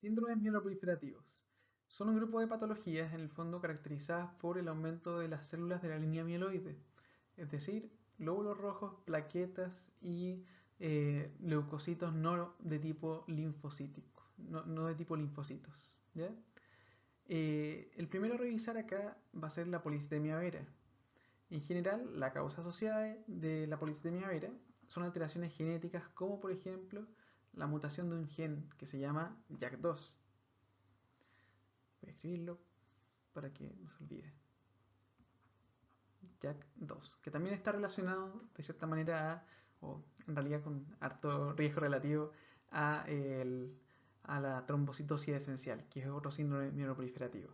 Síndromes mieloproliferativos. Son un grupo de patologías en el fondo caracterizadas por el aumento de las células de la línea mieloide, es decir, glóbulos rojos, plaquetas y leucocitos no de tipo linfocítico, no de tipo linfocitos. ¿Ya? El primero a revisar acá va a ser la policitemia vera. En general, la causa asociada de la policitemia vera son alteraciones genéticas como por ejemplo la mutación de un gen que se llama JAK2. Voy a escribirlo para que no se olvide. JAK2, que también está relacionado de cierta manera o en realidad con harto riesgo relativo a la trombocitosis esencial, que es otro síndrome mieloproliferativo.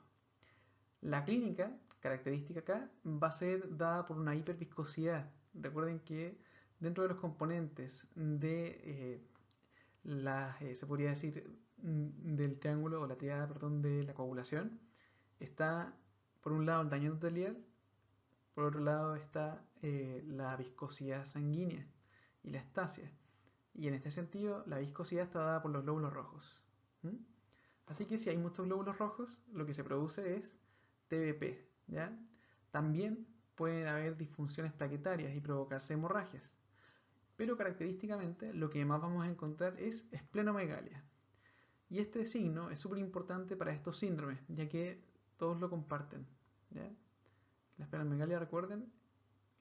La clínica característica acá va a ser dada por una hiperviscosidad. Recuerden que dentro de los componentes de se podría decir, del triángulo o la triada, perdón, de la coagulación, está por un lado el daño endotelial, por otro lado está la viscosidad sanguínea y la estasia. Y en este sentido, la viscosidad está dada por los glóbulos rojos. ¿Mm? Así que si hay muchos glóbulos rojos, lo que se produce es TBP. ¿Ya? También pueden haber disfunciones plaquetarias y provocarse hemorragias. Pero característicamente lo que más vamos a encontrar es esplenomegalia. Y este signo es súper importante para estos síndromes, ya que todos lo comparten. ¿Ya? La esplenomegalia, recuerden,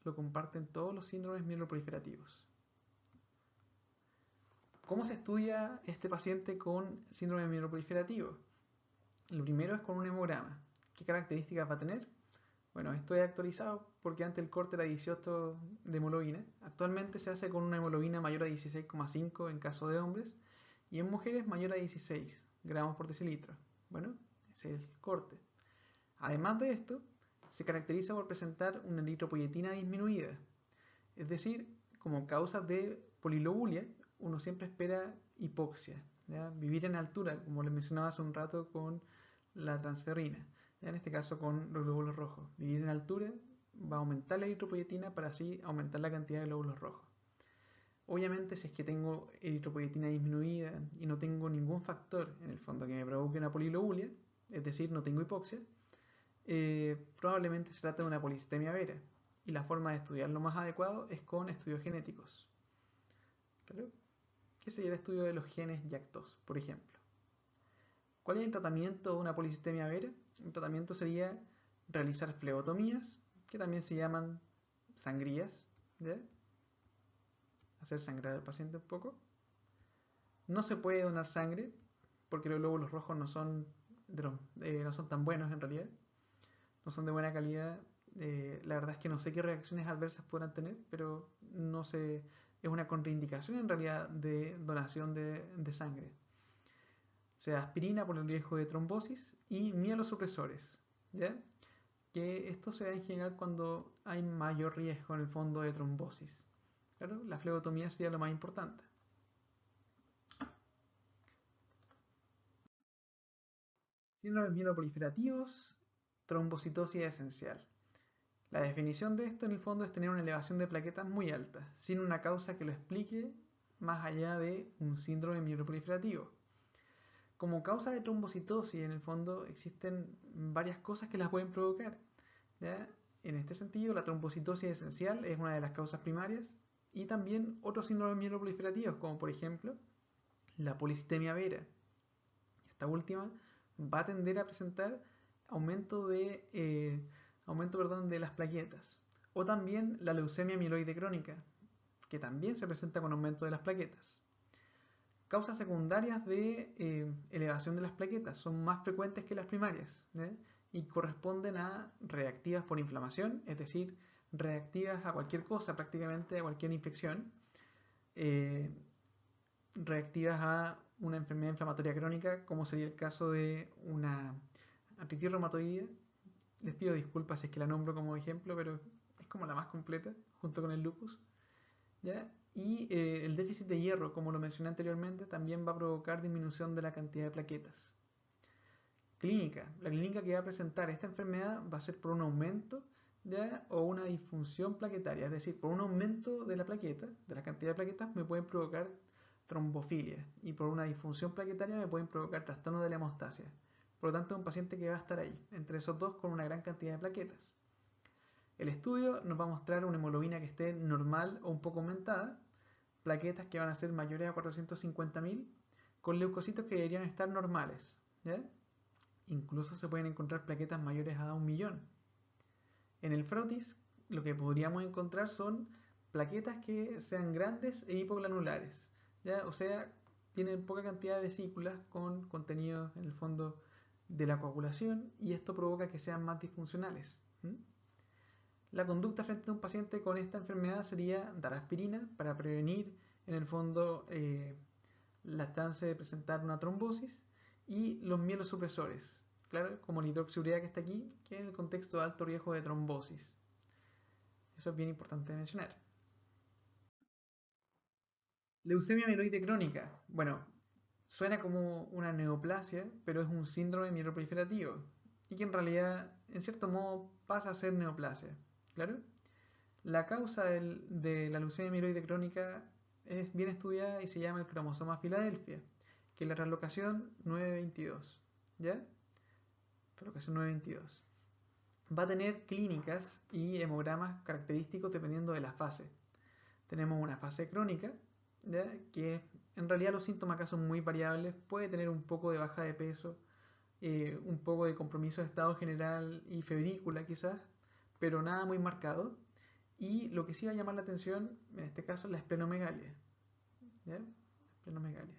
lo comparten todos los síndromes mieloproliferativos. ¿Cómo se estudia este paciente con síndrome mieloproliferativo? Lo primero es con un hemograma. ¿Qué características va a tener? Bueno, esto es actualizado porque antes el corte era 18 de hemoglobina. Actualmente se hace con una hemoglobina mayor a 16,5 en caso de hombres y en mujeres mayor a 16 gramos por decilitro. Bueno, ese es el corte. Además de esto, se caracteriza por presentar una eritropoyetina disminuida. Es decir, como causa de polilobulia, uno siempre espera hipoxia, ¿ya? Vivir en altura, como les mencionaba hace un rato con la transferrina, ¿ya? En este caso con los glóbulos rojos. Vivir en altura va a aumentar la eritropoyetina para así aumentar la cantidad de glóbulos rojos. Obviamente, si es que tengo eritropoyetina disminuida y no tengo ningún factor en el fondo que me provoque una polilobulia, es decir, no tengo hipoxia, probablemente se trata de una policitemia vera. Y la forma de estudiarlo más adecuado es con estudios genéticos. ¿Claro? ¿Qué sería el estudio de los genes JAK2, por ejemplo? ¿Cuál es el tratamiento de una policitemia vera? El tratamiento sería realizar flebotomías, que también se llaman sangrías, ¿ya? Hacer sangrar al paciente un poco. No se puede donar sangre porque los glóbulos rojos no son tan buenos en realidad, no son de buena calidad. La verdad es que no sé qué reacciones adversas podrán tener, pero no sé, es una contraindicación en realidad de donación de sangre. Se da aspirina por el riesgo de trombosis y mielosupresores, ¿ya? Que esto se da en general cuando hay mayor riesgo en el fondo de trombosis. Claro, la flebotomía sería lo más importante. Síndromes mieloproliferativos, trombocitosis esencial. La definición de esto en el fondo es tener una elevación de plaquetas muy alta, sin una causa que lo explique más allá de un síndrome mieloproliferativo. Como causa de trombocitosis, en el fondo existen varias cosas que las pueden provocar. ¿Ya? En este sentido, la trombocitosis esencial es una de las causas primarias y también otros síndromes mieloproliferativos, como por ejemplo la policitemia vera. Esta última va a tender a presentar aumento de las plaquetas. O también la leucemia mieloide crónica, que también se presenta con aumento de las plaquetas. Causas secundarias de elevación de las plaquetas son más frecuentes que las primarias, ¿eh? Y corresponden a reactivas por inflamación, es decir, reactivas a cualquier cosa, prácticamente a cualquier infección, eh, reactivas a una enfermedad inflamatoria crónica, como sería el caso de una artritis reumatoidea. Les pido disculpas si es que la nombro como ejemplo, pero es como la más completa, junto con el lupus. ¿Ya? Y el déficit de hierro, como lo mencioné anteriormente, también va a provocar disminución de la cantidad de plaquetas. Clínica. La clínica que va a presentar esta enfermedad va a ser por un aumento, ¿ya? O una disfunción plaquetaria, es decir, por un aumento de la plaqueta, de la cantidad de plaquetas, me pueden provocar trombofilia, y por una disfunción plaquetaria me pueden provocar trastorno de la hemostasia. Por lo tanto, es un paciente que va a estar ahí, entre esos dos, con una gran cantidad de plaquetas. El estudio nos va a mostrar una hemoglobina que esté normal o un poco aumentada, plaquetas que van a ser mayores a 450.000, con leucocitos que deberían estar normales, ¿ya? Incluso se pueden encontrar plaquetas mayores a 1.000.000. En el frotis, lo que podríamos encontrar son plaquetas que sean grandes e hipoglanulares, ¿ya? O sea, tienen poca cantidad de vesículas con contenido en el fondo de la coagulación, y esto provoca que sean más disfuncionales. La conducta frente a un paciente con esta enfermedad sería dar aspirina para prevenir en el fondo la chance de presentar una trombosis, y los mielosupresores, claro, como la hidroxiurea que está aquí, que en el contexto de alto riesgo de trombosis. Eso es bien importante de mencionar. Leucemia mieloide crónica. Bueno, suena como una neoplasia, pero es un síndrome mieloproliferativo, y que en realidad, en cierto modo, pasa a ser neoplasia. ¿Claro? La causa de la leucemia mieloide crónica es bien estudiada y se llama el cromosoma Filadelfia, que es la translocación 922. ¿Ya? Translocación 922. Va a tener clínicas y hemogramas característicos dependiendo de la fase. Tenemos una fase crónica, ¿ya? Que en realidad los síntomas acá son muy variables. Puede tener un poco de baja de peso, un poco de compromiso de estado general y febrícula quizás, pero nada muy marcado. Y lo que sí va a llamar la atención, en este caso, es la esplenomegalia. ¿Ya? Esplenomegalia.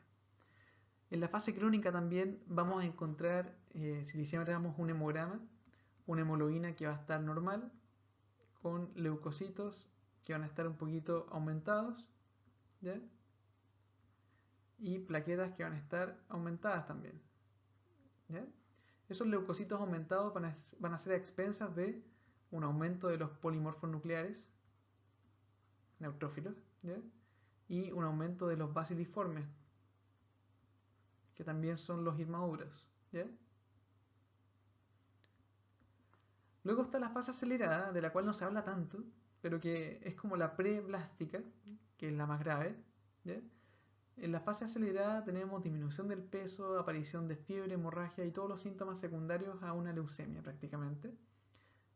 En la fase crónica también vamos a encontrar, si le hiciéramos un hemograma, una hemoglobina que va a estar normal, con leucocitos que van a estar un poquito aumentados, ¿ya? Y plaquetas que van a estar aumentadas también, ¿ya? Esos leucocitos aumentados van a ser a expensas de un aumento de los polimorfos nucleares neutrófilos, ¿ya? Y un aumento de los basiliformes, que también son los inmaduros, ¿ya? Luego está la fase acelerada, de la cual no se habla tanto, pero que es como la preblástica, que es la más grave, ¿ya? En la fase acelerada tenemos disminución del peso, aparición de fiebre, hemorragia y todos los síntomas secundarios a una leucemia prácticamente,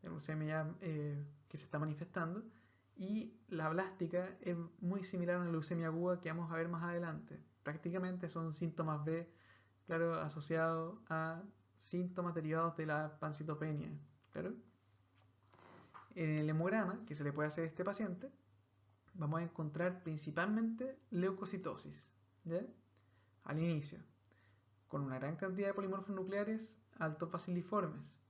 la leucemia que se está manifestando, y la blástica es muy similar a una leucemia aguda que vamos a ver más adelante. Prácticamente son síntomas B, claro, asociados a síntomas derivados de la pancitopenia, claro. En el hemograma que se le puede hacer a este paciente, vamos a encontrar principalmente leucocitosis, ¿ya? Al inicio, con una gran cantidad de polimorfos nucleares altos basiliformes.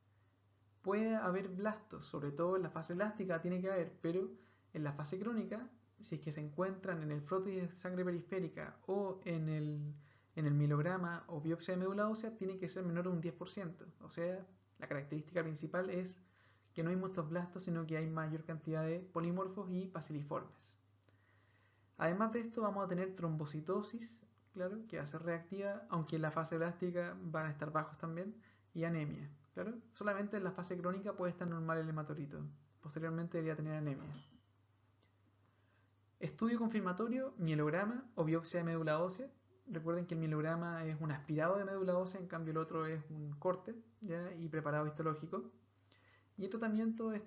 Puede haber blastos, sobre todo en la fase elástica tiene que haber, pero en la fase crónica, si es que se encuentran en el frotis de sangre periférica o en el mielograma o biopsia de médula ósea, tiene que ser menor a un 10%. O sea, la característica principal es que no hay muchos blastos, sino que hay mayor cantidad de polimorfos y basiliformes. Además de esto, vamos a tener trombocitosis, claro, que va a ser reactiva, aunque en la fase elástica van a estar bajos también, y anemia, claro. Solamente en la fase crónica puede estar normal el hematorito. Posteriormente debería tener anemia. Estudio confirmatorio, mielograma o biopsia de médula ósea. Recuerden que el mielograma es un aspirado de médula ósea, en cambio el otro es un corte, ¿ya? Y preparado histológico. Y el tratamiento de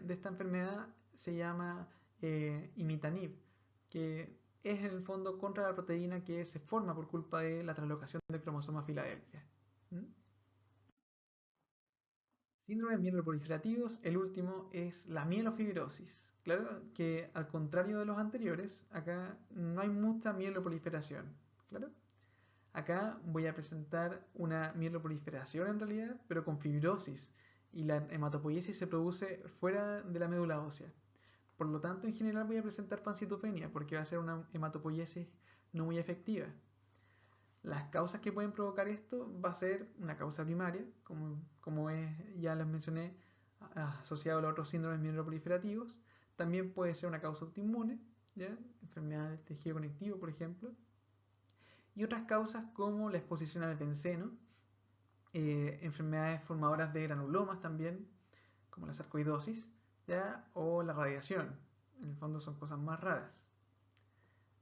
esta enfermedad se llama imitanib, que es en el fondo contra la proteína que se forma por culpa de la translocación del cromosoma Filadelfia. ¿Mm? Síndromes mieloproliferativos, el último es la mielofibrosis. Claro que al contrario de los anteriores, acá no hay mucha mieloproliferación. Claro. Acá voy a presentar una mieloproliferación en realidad, pero con fibrosis, y la hematopoiesis se produce fuera de la médula ósea. Por lo tanto, en general voy a presentar pancitopenia porque va a ser una hematopoiesis no muy efectiva. Las causas que pueden provocar esto va a ser una causa primaria, como ya les mencioné, asociado a los otros síndromes mieloproliferativos. También puede ser una causa autoinmune, ¿ya? Enfermedad del tejido conectivo, por ejemplo. Y otras causas como la exposición al benceno, enfermedades formadoras de granulomas también, como la sarcoidosis, ¿ya? O la radiación. En el fondo son cosas más raras.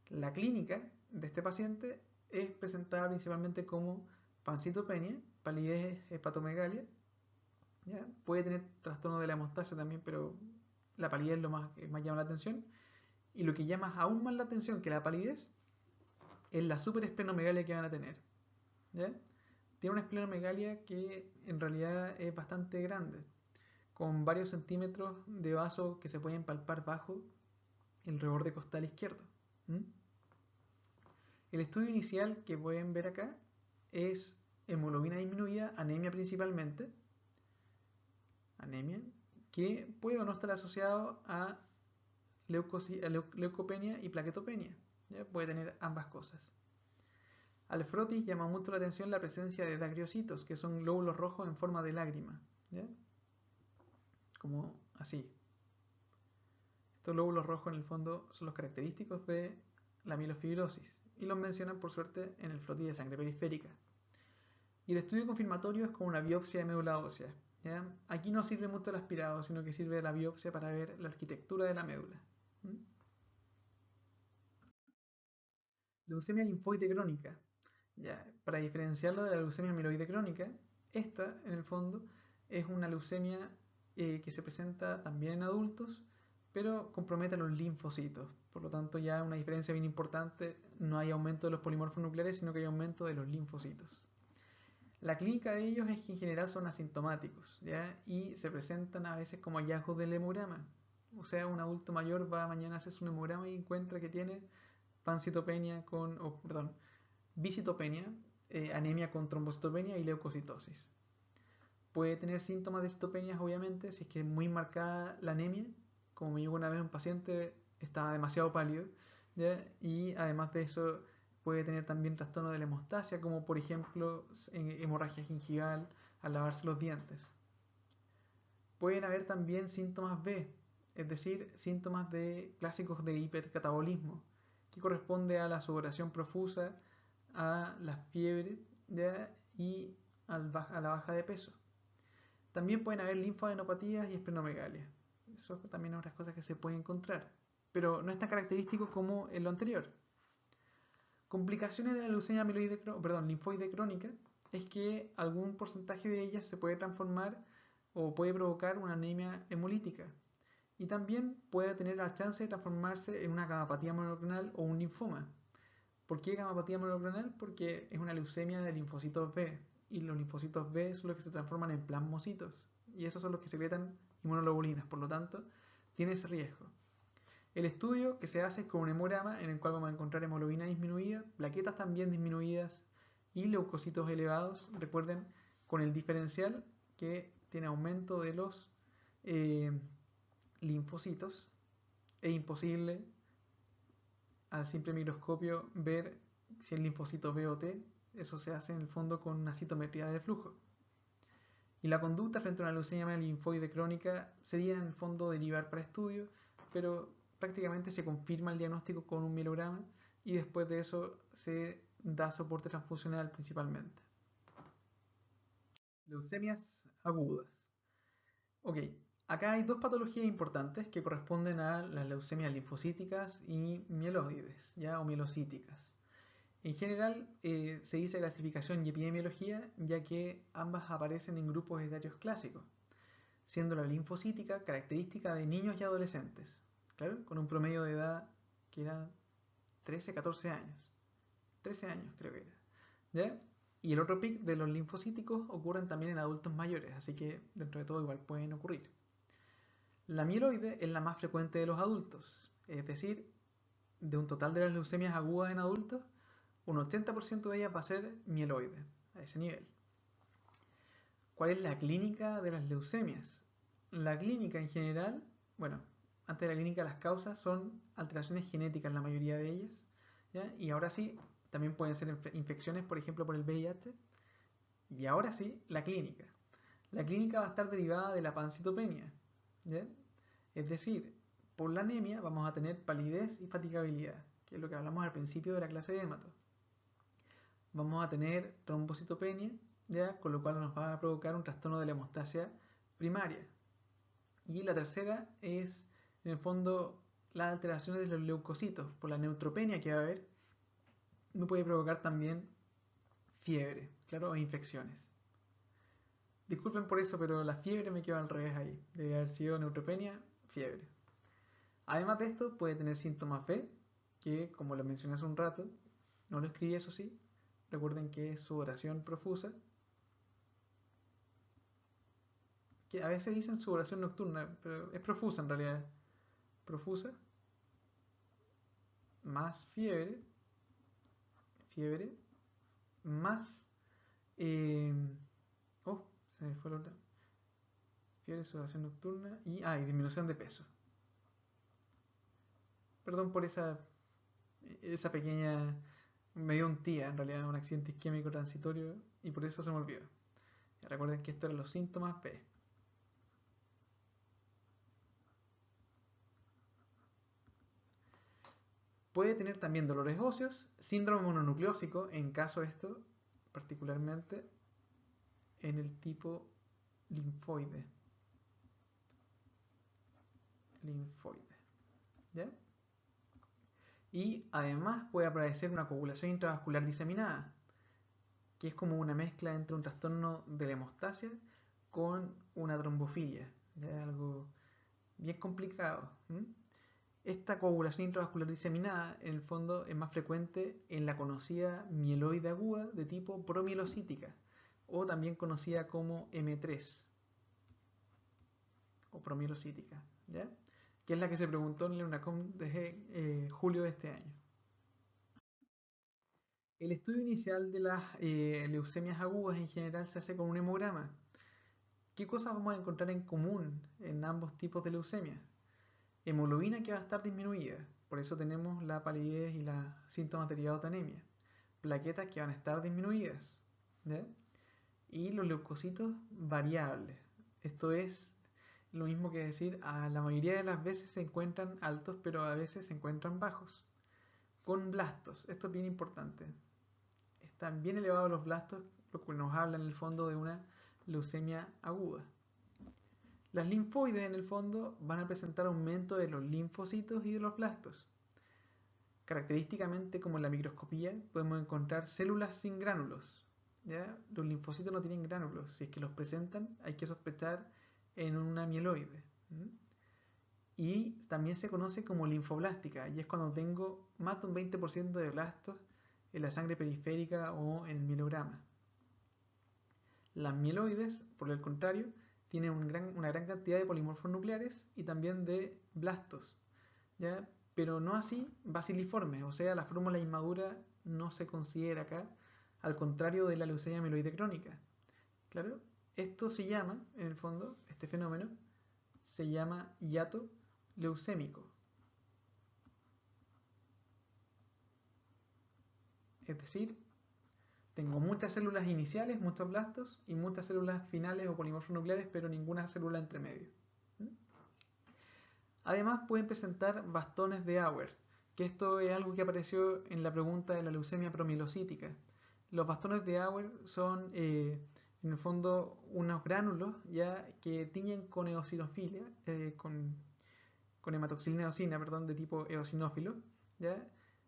La clínica de este paciente es presentada principalmente como pancitopenia, palidez, hepatomegalia. ¿Ya? Puede tener trastorno de la hemostasia también, pero la palidez es lo más que más llama la atención. Y lo que llama aún más la atención que la palidez es la superesplenomegalia que van a tener. ¿Ya? Tiene una esplenomegalia que en realidad es bastante grande, con varios centímetros de vaso que se pueden palpar bajo el reborde costal izquierdo. ¿Mm? El estudio inicial que pueden ver acá es hemoglobina disminuida, anemia principalmente, anemia, que puede o no estar asociado a leucopenia y plaquetopenia. ¿Ya? Puede tener ambas cosas. Al frotis llama mucho la atención la presencia de dagriocitos, que son glóbulos rojos en forma de lágrima. ¿Ya? Como así. Estos glóbulos rojos en el fondo son los característicos de la mielofibrosis y los mencionan por suerte en el frotis de sangre periférica. Y el estudio confirmatorio es como una biopsia de médula ósea. ¿Ya? Aquí no sirve mucho el aspirado, sino que sirve la biopsia para ver la arquitectura de la médula. ¿Mm? Leucemia linfoide crónica. Ya, para diferenciarlo de la leucemia mieloide crónica, esta en el fondo es una leucemia que se presenta también en adultos, pero compromete a los linfocitos. Por lo tanto, ya una diferencia bien importante, no hay aumento de los polimorfos nucleares, sino que hay aumento de los linfocitos. La clínica de ellos es que en general son asintomáticos, ¿ya? Y se presentan a veces como hallazgos del hemograma. O sea, un adulto mayor va mañana a hacerse un hemograma y encuentra que tiene pancitopenia con, perdón, bicitopenia, anemia con trombocitopenia y leucocitosis. Puede tener síntomas de citopenias, obviamente, si es que es muy marcada la anemia. Como me llegó una vez un paciente, estaba demasiado pálido, ¿ya? Y además de eso, puede tener también trastorno de la hemostasia, como por ejemplo hemorragia gingival al lavarse los dientes. Pueden haber también síntomas B, es decir, síntomas clásicos de hipercatabolismo, que corresponde a la sudoración profusa, a la fiebre, ¿ya? Y a la baja de peso. También pueden haber linfadenopatías y esplenomegalia. Eso también es otras cosas que se pueden encontrar, pero no es tan característico como en lo anterior. Complicaciones de la leucemia linfoide crónica es que algún porcentaje de ellas se puede transformar o puede provocar una anemia hemolítica. Y también puede tener la chance de transformarse en una gamapatía monoclonal o un linfoma. ¿Por qué gamapatía monoclonal? Porque es una leucemia de linfocitos B. Y los linfocitos B son los que se transforman en plasmocitos. Y esos son los que secretan inmunoglobulinas. Por lo tanto, tiene ese riesgo. El estudio que se hace es con un hemograma en el cual vamos a encontrar hemoglobina disminuida, plaquetas también disminuidas y leucocitos elevados. Recuerden, con el diferencial que tiene aumento de los linfocitos. Es imposible al simple microscopio ver si el linfocito B o T. Eso se hace en el fondo con una citometría de flujo. Y la conducta frente a una leucemia linfoide crónica sería en el fondo derivar para estudio, pero prácticamente se confirma el diagnóstico con un mielograma y después de eso se da soporte transfusional principalmente. Leucemias agudas. Ok, acá hay dos patologías importantes que corresponden a las leucemias linfocíticas y mieloides, ¿ya? O mielocíticas. En general se dice clasificación y epidemiología, ya que ambas aparecen en grupos etarios clásicos, siendo la linfocítica característica de niños y adolescentes, claro, con un promedio de edad que era 13, 14 años. 13 años creo que era. ¿Ya? Y el otro pic de los linfocíticos ocurren también en adultos mayores, así que dentro de todo igual pueden ocurrir. La mieloide es la más frecuente de los adultos, es decir, de un total de las leucemias agudas en adultos, un 80% de ellas va a ser mieloide, a ese nivel. ¿Cuál es la clínica de las leucemias? La clínica en general, bueno, antes de la clínica las causas son alteraciones genéticas, la mayoría de ellas, ¿ya? Y ahora sí, también pueden ser infecciones, por ejemplo, por el VIH. Y ahora sí, la clínica. La clínica va a estar derivada de la pancitopenia, ¿ya? Es decir, por la anemia vamos a tener palidez y fatigabilidad, que es lo que hablamos al principio de la clase de hemato. Vamos a tener trombocitopenia, ¿ya? Con lo cual nos va a provocar un trastorno de la hemostasia primaria. Y la tercera es, en el fondo, las alteraciones de los leucocitos, por la neutropenia que va a haber, me puede provocar también fiebre, claro, o infecciones. Disculpen por eso, pero la fiebre me quedó al revés ahí. Debe haber sido neutropenia, fiebre. Además de esto, puede tener síntomas B, que como lo mencioné hace un rato, no lo escribí eso sí, recuerden que es sudoración profusa, que a veces dicen sudoración nocturna, pero es profusa en realidad. Profusa, más fiebre, más... eh, oh, se me fue la otra. Fiebre, sudoración nocturna y disminución de peso. Perdón por esa pequeña... Me dio un tía, en realidad, un accidente isquémico transitorio y por eso se me olvidó. Recuerden que estos eran los síntomas B. Puede tener también dolores óseos, síndrome mononucleósico, en caso de esto, particularmente en el tipo linfoide. ¿Ya? Y además puede aparecer una coagulación intravascular diseminada, que es como una mezcla entre un trastorno de la hemostasia con una trombofilia, ¿ya? Algo bien complicado. Esta coagulación intravascular diseminada, en el fondo, es más frecuente en la conocida mieloide aguda de tipo promielocítica, o también conocida como M3, o promielocítica, ¿ya? Que es la que se preguntó en el UNACOM de julio de este año. El estudio inicial de las leucemias agudas en general se hace con un hemograma. ¿Qué cosas vamos a encontrar en común en ambos tipos de leucemia? Hemoglobina que va a estar disminuida, por eso tenemos la palidez y los síntomas derivados de anemia. Plaquetas que van a estar disminuidas, ¿ya? Y los leucocitos variables. Esto es lo mismo que decir, a la mayoría de las veces se encuentran altos, pero a veces se encuentran bajos. Con blastos, esto es bien importante. Están bien elevados los blastos, lo que nos habla en el fondo de una leucemia aguda. Las linfoides en el fondo van a presentar aumento de los linfocitos y de los blastos. Característicamente, como en la microscopía, podemos encontrar células sin gránulos. ¿Ya? Los linfocitos no tienen gránulos. Si es que los presentan, hay que sospechar en una mieloide. Y también se conoce como linfoblástica, y es cuando tengo más de un 20% de blastos en la sangre periférica o en el mielograma. Las mieloides, por el contrario, tienen una gran cantidad de polimorfos nucleares y también de blastos, ¿ya? Pero no así basiliformes, o sea, la fórmula inmadura no se considera acá, al contrario de la leucemia mieloide crónica. ¿Claro? Esto se llama, en el fondo, este fenómeno, se llama hiato leucémico. Es decir, tengo muchas células iniciales, muchos blastos, y muchas células finales o polimorfos nucleares, pero ninguna célula entre medio. Además pueden presentar bastones de Auer, que esto es algo que apareció en la pregunta de la leucemia promielocítica. Los bastones de Auer son, en el fondo, unos gránulos ya que tiñen con eosinofilia, con hematoxilina eosina, perdón, de tipo eosinófilo, ¿ya?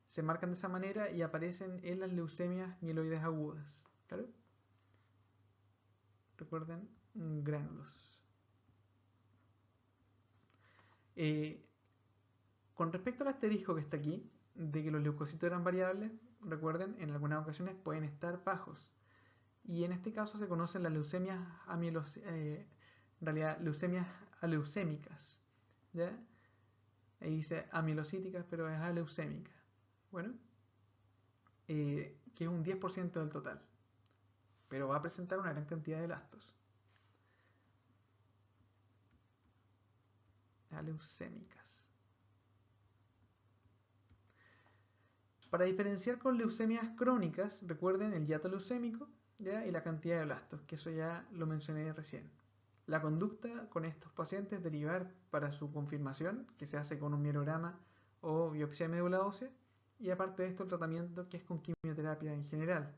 Se marcan de esa manera y aparecen en las leucemias mieloides agudas. ¿Claro? Recuerden, gránulos. Con respecto al asterisco que está aquí, de que los leucocitos eran variables, recuerden, en algunas ocasiones pueden estar bajos. Y en este caso se conocen las leucemias en realidad leucemias aleucémicas. ¿Ya? Ahí dice amielocíticas, pero es aleucémica. Bueno, que es un 10% del total. Pero va a presentar una gran cantidad de blastos. Aleucémicas. Para diferenciar con leucemias crónicas, recuerden el hiato leucémico, ¿ya? Y la cantidad de blastos, que eso ya lo mencioné recién. La conducta con estos pacientes derivar para su confirmación, que se hace con un mielograma o biopsia de médula ósea, y aparte de esto el tratamiento que es con quimioterapia en general.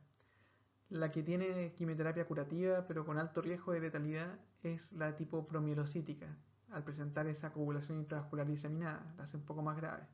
La que tiene quimioterapia curativa pero con alto riesgo de letalidad es la tipo promielocítica, al presentar esa coagulación intravascular diseminada, la hace un poco más grave.